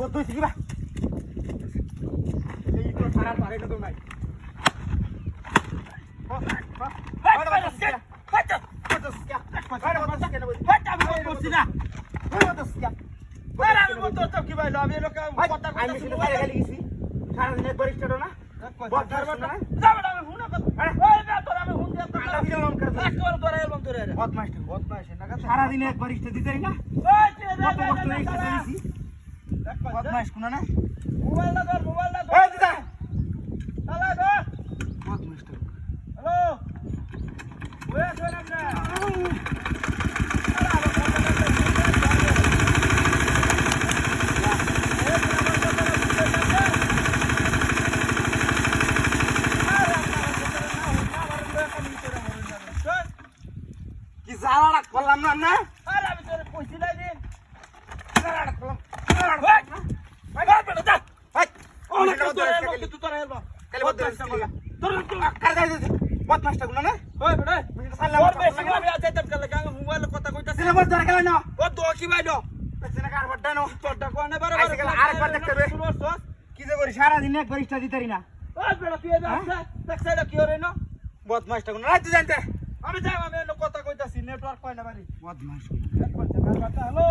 কত হইছে কি বা এই তো সারা পারে না তো নাই সারাদিনে একবার ইস্টা দিতে না বদমাইশ কোন না মোবাইলটা ধর এই দিদা চালা ধর বদমাইশ হ্যালো ওয়ে ধর আপনি কি জালাটা করলাম না না আরে আমি তোরে কইছি না দিন জালাটা করলাম সারাদিন একবার ইস্টা দিতে না বদমাসটা জানতে আমি যাই আমি কথা কইতাছি নেটওয়ার্ক পাই না বাড়ি বদমাস হ্যালো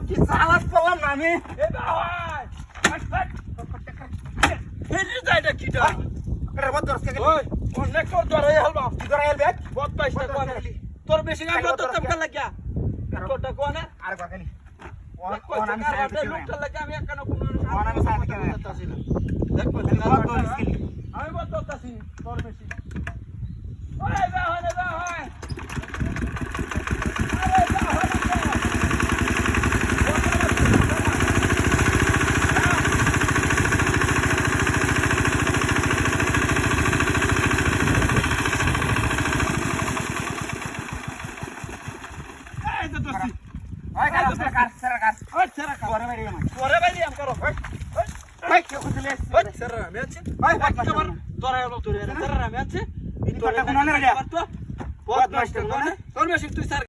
কি সালাদ করলাম না আমি তোর বেশি আমি বলতেছি তোর বেশি তোর